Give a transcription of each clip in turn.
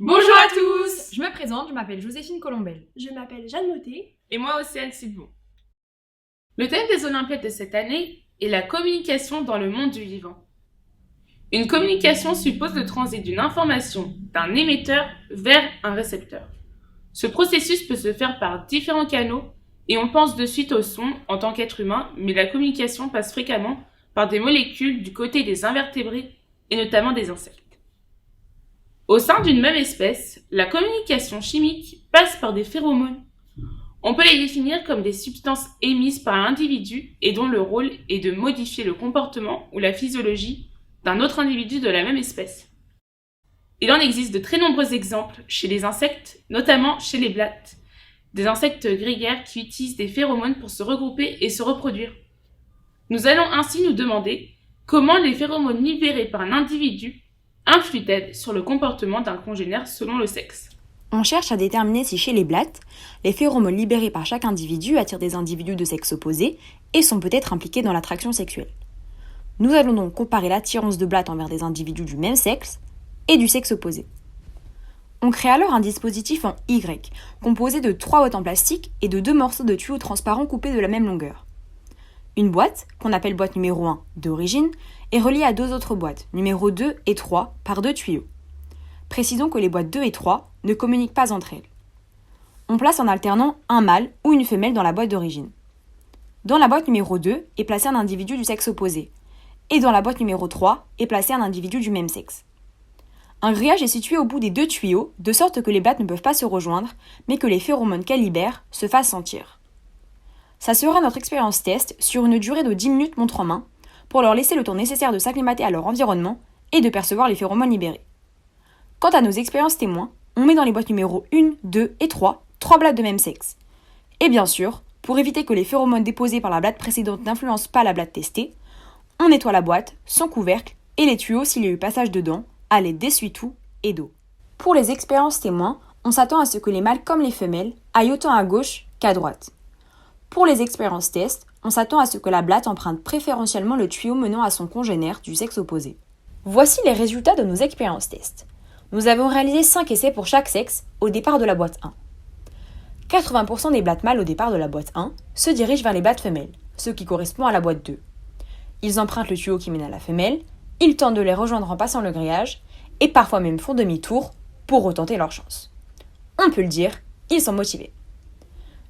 Bonjour à tous! Je me présente, je m'appelle Joséphine Colombel. Je m'appelle Jeanne Motet. Et moi, Océane Sylvain. Le thème des Olympiades de cette année est la communication dans le monde du vivant. Une communication suppose le transit d'une information d'un émetteur vers un récepteur. Ce processus peut se faire par différents canaux et on pense de suite au son en tant qu'être humain, mais la communication passe fréquemment par des molécules du côté des invertébrés et notamment des insectes. Au sein d'une même espèce, la communication chimique passe par des phéromones. On peut les définir comme des substances émises par l'individu et dont le rôle est de modifier le comportement ou la physiologie d'un autre individu de la même espèce. Il en existe de très nombreux exemples chez les insectes, notamment chez les blattes, des insectes grégaires qui utilisent des phéromones pour se regrouper et se reproduire. Nous allons ainsi nous demander comment les phéromones libérés par un individu influent-elles sur le comportement d'un congénère selon le sexe. On cherche à déterminer si chez les blattes, les phéromones libérés par chaque individu attirent des individus de sexe opposé et sont peut-être impliqués dans l'attraction sexuelle. Nous allons donc comparer l'attirance de blattes envers des individus du même sexe et du sexe opposé. On crée alors un dispositif en Y, composé de 3 boîtes en plastique et de 2 morceaux de tuyaux transparents coupés de la même longueur. Une boîte, qu'on appelle boîte numéro 1 d'origine, est reliée à 2 autres boîtes, numéro 2 et 3, par 2 tuyaux. Précisons que les boîtes 2 et 3 ne communiquent pas entre elles. On place en alternant un mâle ou une femelle dans la boîte d'origine. Dans la boîte numéro 2 est placé un individu du sexe opposé, et dans la boîte numéro 3 est placé un individu du même sexe. Un grillage est situé au bout des 2 tuyaux, de sorte que les blattes ne peuvent pas se rejoindre, mais que les phéromones qu'elles libèrent se fassent sentir. Ça sera notre expérience test sur une durée de 10 minutes montre en main, pour leur laisser le temps nécessaire de s'acclimater à leur environnement et de percevoir les phéromones libérés. Quant à nos expériences témoins, on met dans les boîtes numéro 1, 2 et 3 blattes de même sexe. Et bien sûr, pour éviter que les phéromones déposés par la blatte précédente n'influencent pas la blatte testée, on nettoie la boîte, son couvercle et les tuyaux s'il y a eu passage dedans, à l'aide d'essuie-tout et d'eau. Pour les expériences témoins, on s'attend à ce que les mâles comme les femelles aillent autant à gauche qu'à droite. Pour les expériences test, on s'attend à ce que la blatte emprunte préférentiellement le tuyau menant à son congénère du sexe opposé. Voici les résultats de nos expériences test. Nous avons réalisé 5 essais pour chaque sexe au départ de la boîte 1. 80% des blattes mâles au départ de la boîte 1 se dirigent vers les blattes femelles, ce qui correspond à la boîte 2. Ils empruntent le tuyau qui mène à la femelle, ils tentent de les rejoindre en passant le grillage, et parfois même font demi-tour pour retenter leur chance. On peut le dire, ils sont motivés.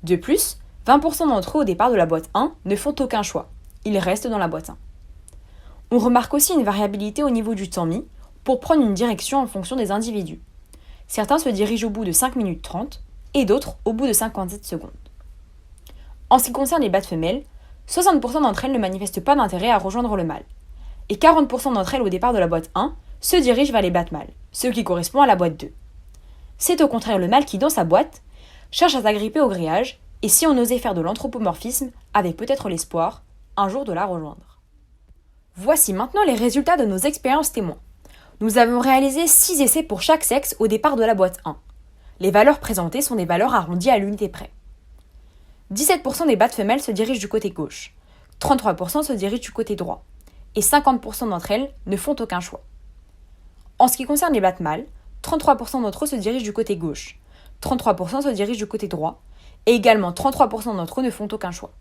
De plus, 20% d'entre eux au départ de la boîte 1 ne font aucun choix, ils restent dans la boîte 1. On remarque aussi une variabilité au niveau du temps mis pour prendre une direction en fonction des individus. Certains se dirigent au bout de 5 minutes 30 et d'autres au bout de 57 secondes. En ce qui concerne les blattes femelles, 60% d'entre elles ne manifestent pas d'intérêt à rejoindre le mâle, et 40% d'entre elles au départ de la boîte 1 se dirigent vers les blattes mâles, ce qui correspond à la boîte 2. C'est au contraire le mâle qui, dans sa boîte, cherche à s'agripper au grillage, et si on osait faire de l'anthropomorphisme, avec peut-être l'espoir, un jour de la rejoindre. Voici maintenant les résultats de nos expériences témoins. Nous avons réalisé 6 essais pour chaque sexe au départ de la boîte 1. Les valeurs présentées sont des valeurs arrondies à l'unité près. 17% des blattes femelles se dirigent du côté gauche, 33% se dirigent du côté droit, et 50% d'entre elles ne font aucun choix. En ce qui concerne les blattes mâles, 33% d'entre eux se dirigent du côté gauche, 33% se dirigent du côté droit, et également 33% d'entre eux ne font aucun choix.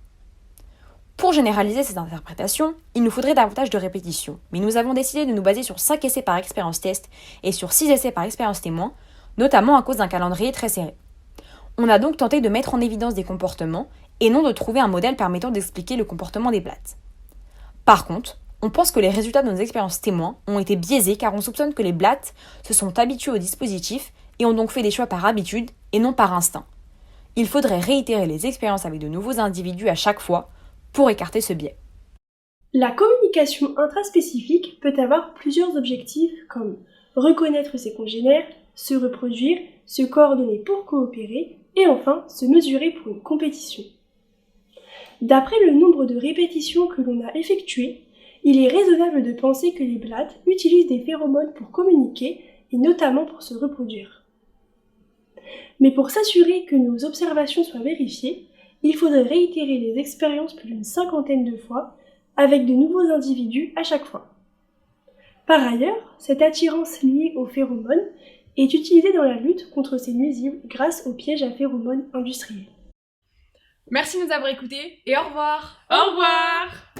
Pour généraliser cette interprétation, il nous faudrait davantage de répétitions, mais nous avons décidé de nous baser sur 5 essais par expérience test et sur 6 essais par expérience témoin, notamment à cause d'un calendrier très serré. On a donc tenté de mettre en évidence des comportements et non de trouver un modèle permettant d'expliquer le comportement des blattes. Par contre, on pense que les résultats de nos expériences témoins ont été biaisés car on soupçonne que les blattes se sont habituées au dispositif et ont donc fait des choix par habitude et non par instinct. Il faudrait réitérer les expériences avec de nouveaux individus à chaque fois pour écarter ce biais. La communication intraspécifique peut avoir plusieurs objectifs comme reconnaître ses congénères, se reproduire, se coordonner pour coopérer et enfin se mesurer pour une compétition. D'après le nombre de répétitions que l'on a effectuées, il est raisonnable de penser que les blattes utilisent des phéromones pour communiquer et notamment pour se reproduire. Mais pour s'assurer que nos observations soient vérifiées, il faudrait réitérer les expériences plus d'une 50aine de fois avec de nouveaux individus à chaque fois. Par ailleurs, cette attirance liée aux phéromones est utilisé dans la lutte contre ces nuisibles grâce aux pièges à phéromones industriels. Merci de nous avoir écoutés et au revoir. Au revoir!